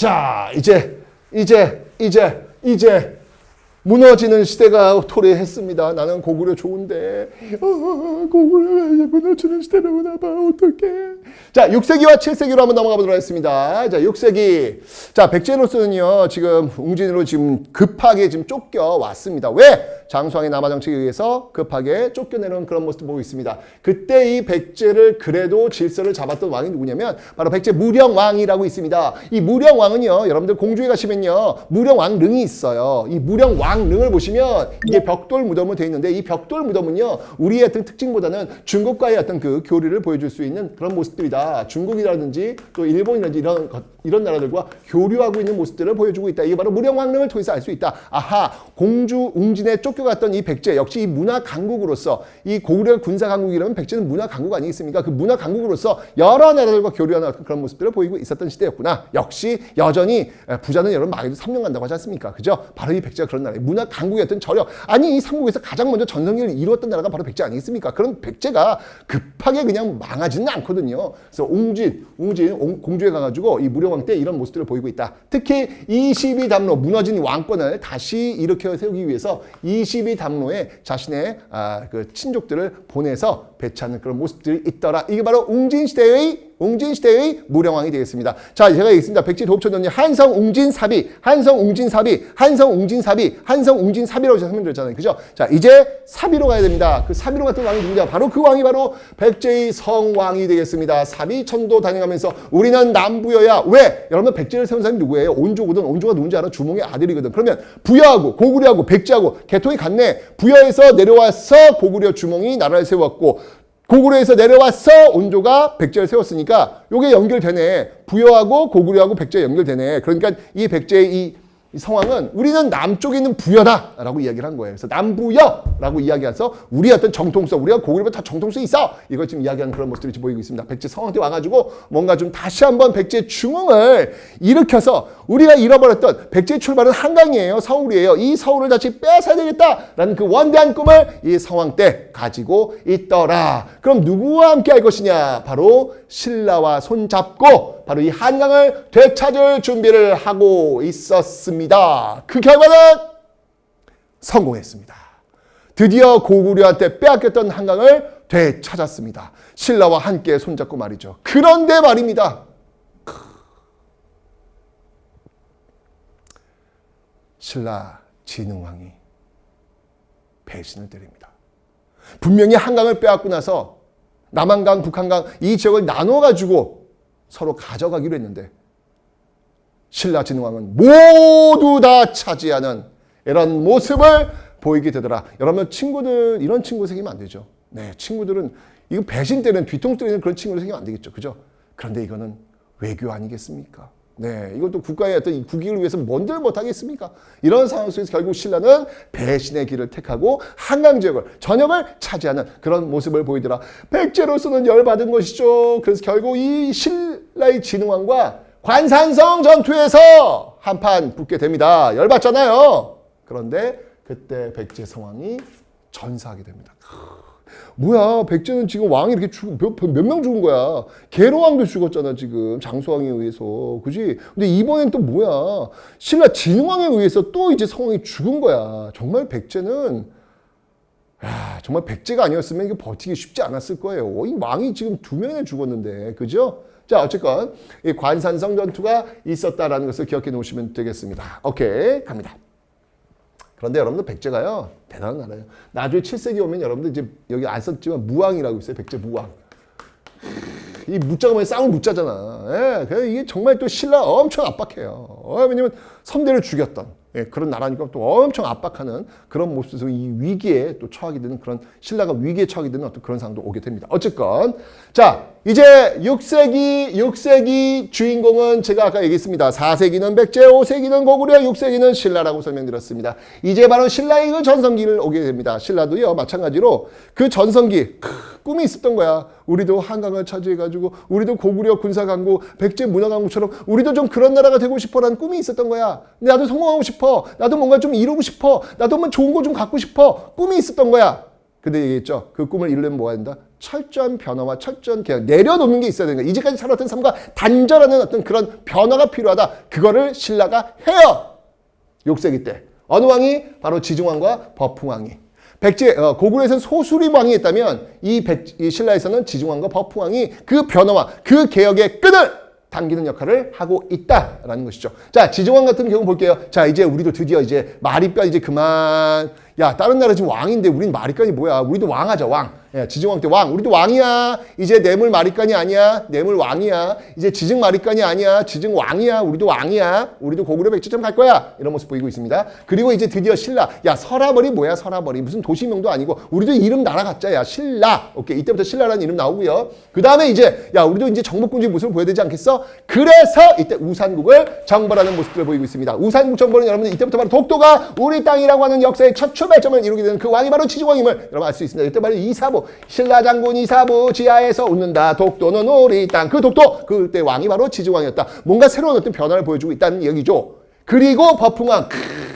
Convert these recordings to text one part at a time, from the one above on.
자, 이제 무너지는 시대가 도래했습니다. 나는 고구려 좋은데 고구려가 이제 무너지는 시대로 오나 봐. 어떡해. 자, 6세기와 7세기로 한번 넘어가 보도록 하겠습니다. 자, 6세기. 자, 백제로서는요, 지금 웅진으로 지금 급하게 지금 쫓겨왔습니다. 왜? 장수왕의 남하 정책에 의해서 급하게 쫓겨내는 그런 모습을 보고 있습니다. 그때 이 백제를 그래도 질서를 잡았던 왕이 누구냐면 바로 백제 무령왕이라고 있습니다. 이 무령왕은요, 여러분들 공주에 가시면요, 무령왕릉이 있어요. 이 무령왕릉을 보시면 이게 벽돌 무덤으로 되어 있는데, 이 벽돌 무덤은요, 우리의 어떤 특징보다는 중국과의 어떤 그 교류를 보여줄 수 있는 그런 모습들이다. 중국이라든지 또 일본이라든지 이런 나라들과 교류하고 있는 모습들을 보여주고 있다. 이게 바로 무령왕릉을 통해서 알 수 있다. 아하, 공주 웅진에 쫓겨갔던 이 백제, 역시 이 문화 강국으로서, 이 고구려 군사 강국이라면 백제는 문화 강국 아니겠습니까? 그 문화 강국으로서 여러 나라들과 교류하는 그런 모습들을 보이고 있었던 시대였구나. 역시 여전히 부자는 여러분 망해도 3년 간다고 하지 않습니까? 그죠? 바로 이 백제가 그런 나라예요. 문화 강국이었던 저력. 아니, 이 삼국에서 가장 먼저 전성기를 이루었던 나라가 바로 백제 아니겠습니까? 그런 백제가 급하게 그냥 망하지는 않거든요. 그래서 웅진 공주에 가가지고 이 무령왕 때 이런 모습들을 보이고 있다. 특히 22담로, 무너진 왕권을 다시 일으켜 세우기 위해서 22담로에 자신의 그 친족들을 보내서 배치하는 그런 모습들이 있더라. 이게 바로 웅진시대의 무령왕이 되겠습니다. 자, 제가 있습니다. 백제 도읍천전이 한성웅진사비라고 설명드렸잖아요. 그죠? 자, 이제 사비로 가야 됩니다. 그 사비로 갔던 왕이 누구냐? 바로 그 왕이 바로 백제의 성왕이 되겠습니다. 사비천도 다녀가면서 우리는 남부여야. 왜? 여러분, 백제를 세운 사람이 누구예요? 온조거든. 온조가 누군지 알아? 주몽의 아들이거든. 그러면 부여하고 고구려하고 백제하고 계통이 같네. 부여에서 내려와서 고구려 주몽이 나라를 세웠고, 고구려에서 내려와서 온조가 백제를 세웠으니까 요게 연결되네. 부여하고 고구려하고 백제 연결되네. 그러니까 이 백제의 이 성왕은 우리는 남쪽에 있는 부여다라고 이야기를 한 거예요. 그래서 남부여라고 이야기해서 우리 어떤 정통성, 우리가 고구려보다 다 정통성이 있어. 이걸 지금 이야기하는 그런 모습들이 지금 보이고 있습니다. 백제 성왕 때 와가지고 뭔가 좀 다시 한번 백제 중흥을 일으켜서 우리가 잃어버렸던 백제의 출발은 한강이에요. 서울이에요. 이 서울을 다시 빼앗아야 되겠다라는 그 원대한 꿈을 이 성왕 때 가지고 있더라. 그럼 누구와 함께 할 것이냐? 바로 신라와 손잡고 바로 이 한강을 되찾을 준비를 하고 있었습니다. 그 결과는 성공했습니다. 드디어 고구려한테 빼앗겼던 한강을 되찾았습니다. 신라와 함께 손잡고 말이죠. 그런데 말입니다. 신라 진흥왕이 배신을 때립니다. 분명히 한강을 빼앗고 나서 남한강, 북한강 이 지역을 나눠가지고 서로 가져가기로 했는데 신라 진흥왕은 모두 다 차지하는 이런 모습을 보이게 되더라. 여러분, 친구들 이런 친구 생기면 안 되죠. 네, 친구들은 이거 배신 때는 뒤통 때리는 그런 친구들 생기면 안 되겠죠. 그죠? 그런데 이거는 외교 아니겠습니까? 네, 이것도 국가의 어떤 국익을 위해서 뭔들 못하겠습니까? 이런 상황 속에서 결국 신라는 배신의 길을 택하고 한강 지역을, 전역을 차지하는 그런 모습을 보이더라. 백제로서는 열받은 것이죠. 그래서 결국 이 신라의 진흥왕과 관산성 전투에서 한판 붙게 됩니다. 열받잖아요. 그런데 그때 백제 성왕이 전사하게 됩니다. 뭐야, 백제는 지금 왕이 이렇게 몇 명 죽은 거야. 계로왕도 죽었잖아, 지금. 장수왕에 의해서. 그지? 근데 이번엔 또 뭐야. 신라 진흥왕에 의해서 또 이제 성왕이 죽은 거야. 정말 백제는, 정말 백제가 아니었으면 이게 버티기 쉽지 않았을 거예요. 이 왕이 지금 2명이나 죽었는데. 그죠? 자, 어쨌건 이 관산성 전투가 있었다라는 것을 기억해 놓으시면 되겠습니다. 오케이, 갑니다. 그런데 여러분들 백제가요, 대단한 나라예요. 나중에 7세기 오면 여러분들 이제 여기 안 썼지만 무왕이라고 있어요. 백제 무왕. 이 무자가 뭐냐, 싸움 무자잖아. 예, 그래서 이게 정말 또 신라 엄청 압박해요. 왜냐면 선대를 죽였던 그런 나라니까 또 엄청 압박하는 그런 모습에서 이 위기에 또 처하게 되는 그런, 신라가 위기에 처하게 되는 어떤 그런 상황도 오게 됩니다. 어쨌건 자, 이제 6세기 주인공은 제가 아까 얘기했습니다. 4세기는 백제, 5세기는 고구려, 6세기는 신라라고 설명드렸습니다. 이제 바로 신라의 그 전성기를 오게 됩니다. 신라도요, 마찬가지로 그 전성기 꿈이 있었던 거야. 우리도 한강을 차지해가지고 우리도 고구려 군사강국, 백제 문화강국처럼 우리도 좀 그런 나라가 되고 싶어라는 꿈이 있었던 거야. 근데 나도 성공하고 싶어. 나도 뭔가 좀 이루고 싶어. 나도 뭐 좋은 거 좀 갖고 싶어. 꿈이 있었던 거야. 근데 얘기했죠. 그 꿈을 이루려면 뭐가 된다? 철저한 변화와 철저한 개혁, 내려놓는 게 있어야 되는 거야. 이제까지 살았던 삶과 단절하는 어떤 그런 변화가 필요하다. 그거를 신라가 해요. 6세기 때. 어느 왕이? 바로 지중왕과 버풍왕이. 고구려에서는 소수리 왕이 했다면 이 신라에서는 지중왕과 버풍왕이 그 변화와 그 개혁의 끈을 당기는 역할을 하고 있다라는 것이죠. 자, 지중왕 같은 경우 볼게요. 자, 이제 우리도 드디어 이제 마립간 이제 그만. 야, 다른 나라 지금 왕인데 우린 마립간이 뭐야? 우리도 왕하자, 왕. 야, 지중왕 때 왕. 우리도 왕이야. 이제 뇌물 마립간이 아니야. 뇌물 왕이야. 이제 지증 마립간이 아니야. 지증 왕이야. 우리도 왕이야. 우리도 고구려 백제점 갈 거야. 이런 모습 보이고 있습니다. 그리고 이제 드디어 신라. 야, 설화벌이 뭐야? 설화벌이 무슨 도시명도 아니고 우리도 이름 나라 갖자야. 신라. 오케이. 이때부터 신라라는 이름 나오고요. 그 다음에 이제 야, 우리도 이제 정복군주의 모습을 보여야 되지 않겠어? 그래서 이때 우산국을 정벌하는 모습들을 보이고 있습니다. 우산국 정벌은 여러분들 이때부터 바로 독도가 우리 땅이라고 하는 역사의 첫 출발점을 이루게 되는 그 왕이 바로 지중왕임을 여러분 알 수 있습니다. 이때 바로 이사부, 신라장군 이사부 지하에서 웃는다. 독도는 우리 땅. 그 독도, 그때 왕이 바로 지중왕이었다. 뭔가 새로운 어떤 변화를 보여주고 있다는 얘기죠. 그리고 버풍왕.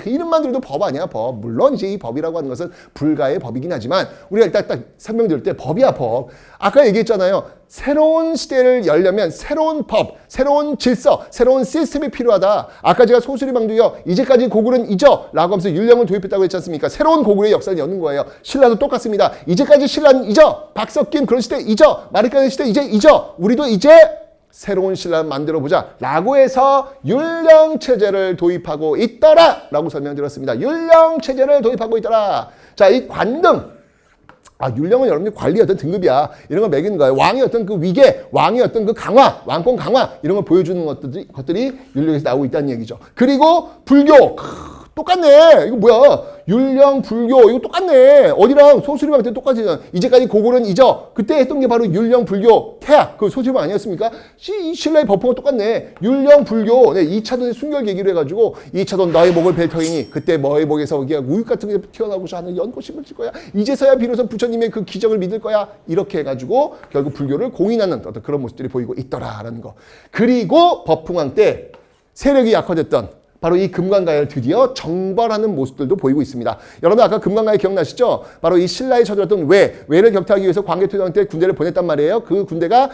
이름만 들어도 법 아니야, 법. 물론 이제 이 법이라고 하는 것은 불가의 법이긴 하지만 우리가 일단 딱 설명드릴 때 법이야, 법. 아까 얘기했잖아요. 새로운 시대를 열려면 새로운 법, 새로운 질서, 새로운 시스템이 필요하다. 아까 제가 소수리방도요. 이제까지 고구려는 잊어 라고 하면서 율령을 도입했다고 했지 않습니까? 새로운 고구려의 역사를 여는 거예요. 신라도 똑같습니다. 이제까지 신라는 잊어. 박석김 그런 시대 잊어. 마리까는 시대 이제 잊어. 우리도 이제 새로운 신라를 만들어보자 라고 해서 율령체제를 도입하고 있더라 라고 설명드렸습니다. 율령체제를 도입하고 있더라. 자, 이 관등. 율령은 여러분들 관리의 어떤 등급이야. 이런 걸 매기는 거예요. 왕의 어떤 그 위계, 왕의 어떤 그 강화, 왕권 강화 이런 걸 보여주는 것들이 율령에서 나오고 있다는 얘기죠. 그리고 불교. 똑같네. 이거 뭐야? 율령, 불교 이거 똑같네. 어디랑 소수리방 때 똑같잖아. 이제까지 고구려는 잊어. 그때 했던 게 바로 율령, 불교, 태학. 그 소수리방 아니었습니까? 신라의 법포가 똑같네. 율령, 불교. 네, 2차돈의 순결 계기로 해가지고 2차돈 너의 목을 벨 터이니 그때 너의 목에서 우유 같은 게 튀어나오고자 하는 연꽃이 맺힐 거야. 이제서야 비로소 부처님의 그 기적을 믿을 거야. 이렇게 해가지고 결국 불교를 공인하는 어떤 그런 모습들이 보이고 있더라라는 거. 그리고 버풍왕 때 세력이 약화됐던 바로 이 금관가야를 드디어 정벌하는 모습들도 보이고 있습니다. 여러분 아까 금관가야 기억나시죠? 바로 이 신라에 쳐들었던 외를 격퇴하기 위해서 광개토당 때 군대를 보냈단 말이에요. 그 군대가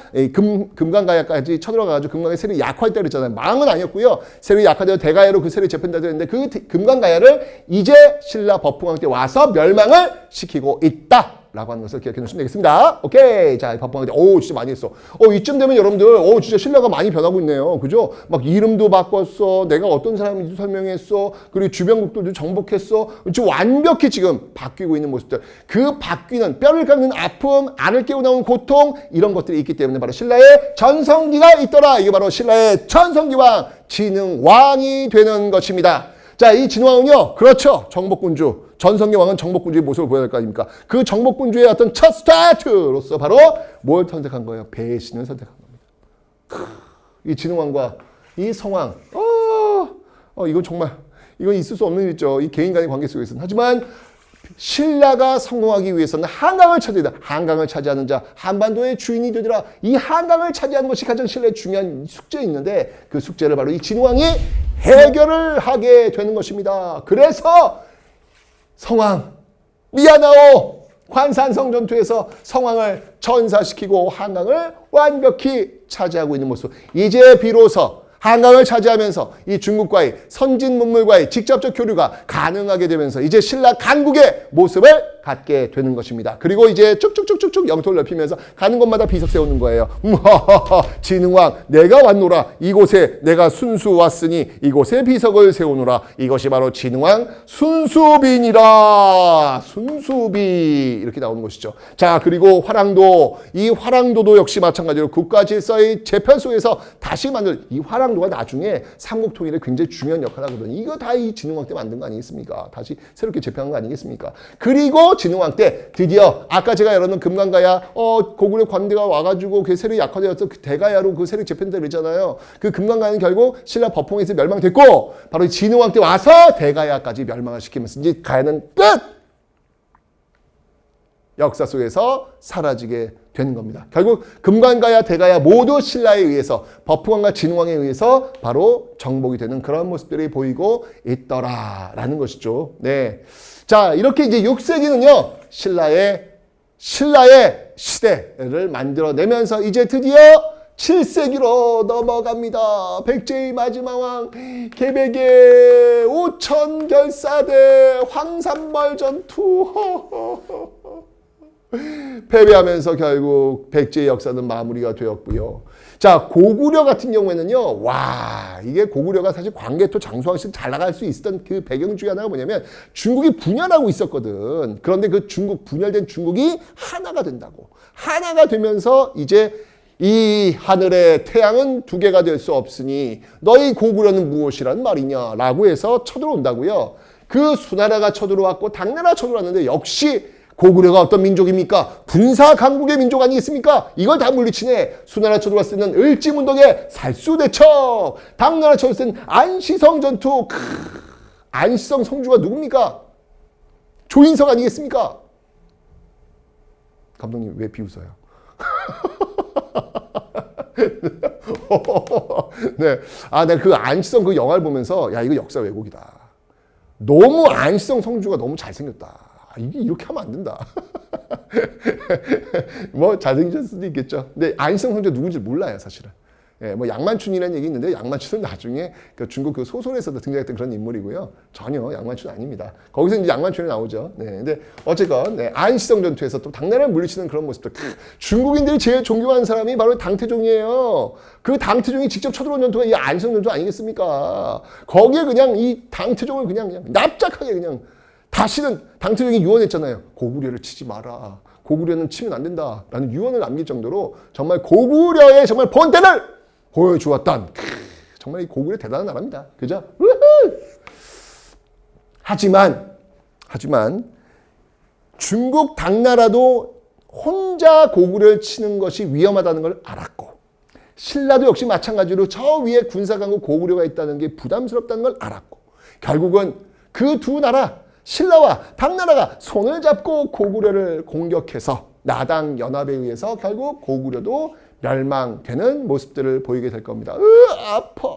금관가야까지 쳐들어가가지고 금관가야 세력이 약화했다 그랬잖아요. 망은 아니었고요. 세력이 약화되어 대가야로 그 세력이 재편되다 했는데 그 금관가야를 이제 신라 버풍왕 때 와서 멸망을 시키고 있다. 라고 하는 것을 기억해 놓으시면 되겠습니다. 오케이. 자, 법방할 때, 진짜 많이 했어. 이쯤 되면 여러분들, 진짜 신라가 많이 변하고 있네요. 그죠? 막 이름도 바꿨어. 내가 어떤 사람인지 설명했어. 그리고 주변국들도 정복했어. 지금 완벽히 지금 바뀌고 있는 모습들. 그 바뀌는, 뼈를 깎는 아픔, 알을 깨고 나오는 고통, 이런 것들이 있기 때문에 바로 신라의 전성기가 있더라. 이게 바로 신라의 전성기왕, 진흥왕이 되는 것입니다. 자, 이 진흥왕은요, 그렇죠. 정복군주. 전성기 왕은 정복군주의 모습을 보여야 될 거 아닙니까? 그 정복군주의 어떤 첫 스타트로서 바로 뭘 선택한 거예요? 배신을 선택한 겁니다. 이 진흥왕과 이 성왕, 이건 정말, 이건 있을 수 없는 일이죠. 이 개인 간의 관계 속에서는. 하지만 신라가 성공하기 위해서는 한강을 차지해야 돼. 한강을 차지하는 자, 한반도의 주인이 되리라. 이 한강을 차지하는 것이 가장 신라의 중요한 숙제가 있는데 그 숙제를 바로 이 진흥왕이 해결을 하게 되는 것입니다. 그래서 성왕, 미야나오 관산성 전투에서 성왕을 전사시키고 한강을 완벽히 차지하고 있는 모습. 이제 비로소 한강을 차지하면서 이 중국과의 선진 문물과의 직접적 교류가 가능하게 되면서 이제 신라 강국의 모습을 갖게 되는 것입니다. 그리고 이제 쭉쭉쭉쭉쭉 영토를 넓히면서 가는 곳마다 비석 세우는 거예요. 진흥왕 내가 왔노라. 이곳에 내가 순수 왔으니 이곳에 비석을 세우노라. 이것이 바로 진흥왕 순수빈이라. 순수비 이렇게 나오는 것이죠. 자, 그리고 화랑도. 이 화랑도도 역시 마찬가지로 국가 질서의 재편 속에서 다시 만든 이 화랑도가 나중에 삼국 통일에 굉장히 중요한 역할을 하거든요. 이거 다 이 진흥왕 때 만든 거 아니겠습니까? 다시 새롭게 재편한 거 아니겠습니까? 그리고 진흥왕 때 드디어 아까 제가 열었는 금강가야 고구려 관대가 와가지고 그 세력이 약화되어서 그 대가야로 그 세력 재편되다 그랬잖아요. 그 금강가야는 결국 신라 법홍에서 멸망됐고 바로 진흥왕 때 와서 대가야까지 멸망을 시키면서 이제 가야는 끝! 역사 속에서 사라지게 되는 겁니다. 결국 금관가야 대가야 모두 신라에 의해서 버풍왕과 진흥왕에 의해서 바로 정복이 되는 그런 모습들이 보이고 있더라라는 것이죠. 네. 자, 이렇게 이제 6세기는요. 신라의 신라의 시대를 만들어내면서 이제 드디어 7세기로 넘어갑니다. 백제의 마지막 왕 개백의 5천 결사대 황산벌 전투 패배하면서 결국 백제의 역사는 마무리가 되었고요. 자, 고구려 같은 경우에는요, 와, 이게 고구려가 사실 광개토 장수왕실 잘 나갈 수 있었던 그 배경 중에 하나가 뭐냐면 중국이 분열하고 있었거든. 그런데 그 분열된 중국이 하나가 된다고. 하나가 되면서 이제 이 하늘의 태양은 두 개가 될 수 없으니 너희 고구려는 무엇이란 말이냐라고 해서 쳐들어온다고요. 그 수나라가 쳐들어왔고 당나라 쳐들어왔는데 역시 고구려가 어떤 민족입니까? 군사 강국의 민족 아니겠습니까? 이걸 다 물리치네. 수나라 쳐들어왔을 때는 을지문덕의 살수대첩, 당나라 쳐들어왔을 때는 안시성 전투. 안시성 성주가 누굽니까? 조인성 아니겠습니까? 감독님 왜 비웃어요? 네, 내가 그 안시성 그 영화를 보면서 야, 이거 역사 왜곡이다. 너무 안시성 성주가 너무 잘생겼다. 이게 이렇게 하면 안 된다. 뭐 잘생겼을 수도 있겠죠. 근데 안시성 성주가 누군지 몰라요, 사실은. 예, 뭐 양만춘이라는 얘기 있는데 양만춘은 나중에 그 중국 그 소설에서도 등장했던 그런 인물이고요. 전혀 양만춘 아닙니다. 거기서 이제 양만춘이 나오죠. 네, 근데 어쨌건 네, 안시성 전투에서 또 당나라를 물리치는 그런 모습들. 중국인들이 제일 존경하는 사람이 바로 당태종이에요. 그 당태종이 직접 쳐들어온 전투가 이 안시성 전투 아니겠습니까? 거기에 그냥 이 당태종을 그냥 납작하게 그냥 다시는 당태종이 유언했잖아요. 고구려를 치지 마라. 고구려는 치면 안 된다. 라는 유언을 남길 정도로 정말 고구려의 정말 본때를 보여주었던 정말 이 고구려 대단한 나라입니다. 그죠? 하지만 중국 당나라도 혼자 고구려를 치는 것이 위험하다는 걸 알았고 신라도 역시 마찬가지로 저 위에 군사강국 고구려가 있다는 게 부담스럽다는 걸 알았고 결국은 그 두 나라 신라와 당나라가 손을 잡고 고구려를 공격해서 나당 연합에 의해서 결국 고구려도 멸망되는 모습들을 보이게 될 겁니다. 아파.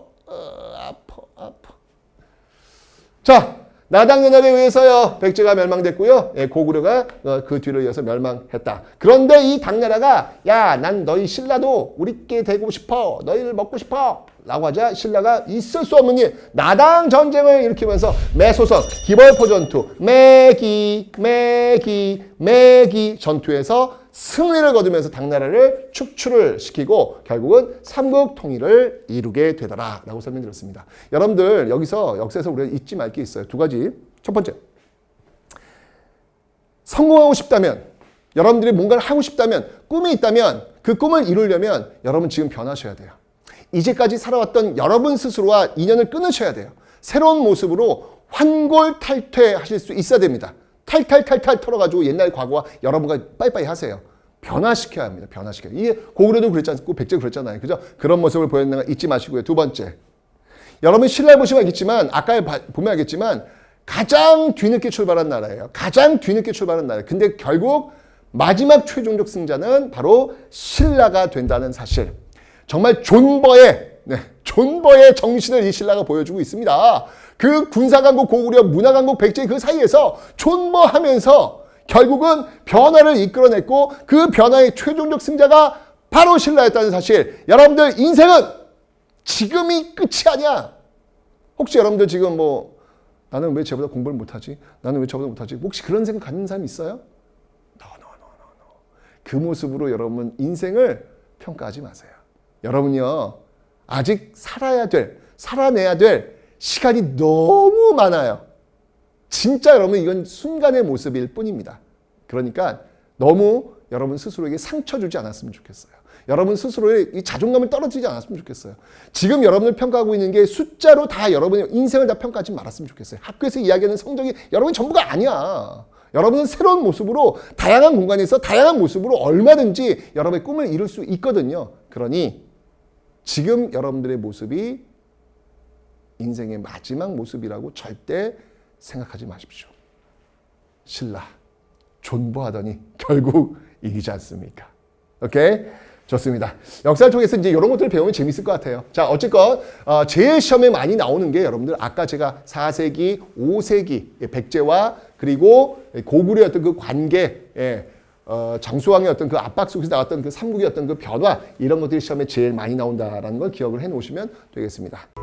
자, 나당 연합에 의해서요. 백제가 멸망됐고요. 예, 고구려가 그 뒤로 이어서 멸망했다. 그런데 이 당나라가 야, 난 너희 신라도 우리께 되고 싶어. 너희를 먹고 싶어. 라고 하자 신라가 있을 수 없는 일 나당 전쟁을 일으키면서 매소선 기벌포 전투 매기 전투에서 승리를 거두면서 당나라를 축출을 시키고 결국은 삼국 통일을 이루게 되더라 라고 설명드렸습니다. 여러분들 여기서 역사에서 우리가 잊지 말 게 있어요. 두 가지. 첫 번째, 성공하고 싶다면 여러분들이 뭔가를 하고 싶다면 꿈이 있다면 그 꿈을 이루려면 여러분 지금 변하셔야 돼요. 이제까지 살아왔던 여러분 스스로와 인연을 끊으셔야 돼요. 새로운 모습으로 환골탈퇴하실 수 있어야 됩니다. 탈탈 털어가지고 옛날 과거와 여러분과 빠이빠이 하세요. 변화시켜야 합니다. 변화시켜야. 이게 고구려도 그랬지 않고 백제도 그랬잖아요. 그죠? 그런 모습을 보였는 거 잊지 마시고요. 두 번째, 여러분 신라에 보시면 알겠지만 아까 보면 알겠지만 가장 뒤늦게 출발한 나라예요. 가장 뒤늦게 출발한 나라예요. 근데 결국 마지막 최종적 승자는 바로 신라가 된다는 사실. 정말 존버의 정신을 이 신라가 보여주고 있습니다. 그 군사강국 고구려, 문화강국 백제 그 사이에서 존버하면서 결국은 변화를 이끌어냈고 그 변화의 최종적 승자가 바로 신라였다는 사실. 여러분들 인생은 지금이 끝이 아니야. 혹시 여러분들 지금 뭐 나는 왜 쟤보다 공부를 못하지? 나는 왜 저보다 못하지? 혹시 그런 생각 갖는 사람 있어요? No. 그 모습으로 여러분 인생을 평가하지 마세요. 여러분이요, 아직 살아내야 될 시간이 너무 많아요. 진짜 여러분 이건 순간의 모습일 뿐입니다. 그러니까 너무 여러분 스스로에게 상처 주지 않았으면 좋겠어요. 여러분 스스로의 이 자존감을 떨어뜨리지 않았으면 좋겠어요. 지금 여러분을 평가하고 있는 게 숫자로 다 여러분의 인생을 다 평가하지 말았으면 좋겠어요. 학교에서 이야기하는 성적이 여러분이 전부가 아니야. 여러분은 새로운 모습으로 다양한 공간에서 다양한 모습으로 얼마든지 여러분의 꿈을 이룰 수 있거든요. 그러니 지금 여러분들의 모습이 인생의 마지막 모습이라고 절대 생각하지 마십시오. 신라 존버하더니 결국 이기지 않습니까? 오케이? 좋습니다. 역사를 통해서 이제 이런 것들을 배우면 재밌을 것 같아요. 자, 어쨌건 제 시험에 많이 나오는 게 여러분들 아까 제가 4세기, 5세기 백제와 그리고 고구려였던 그 관계, 장수왕의 어떤 그 압박 속에서 나왔던 그 삼국의 어떤 그 변화 이런 것들이 시험에 제일 많이 나온다라는 걸 기억을 해 놓으시면 되겠습니다.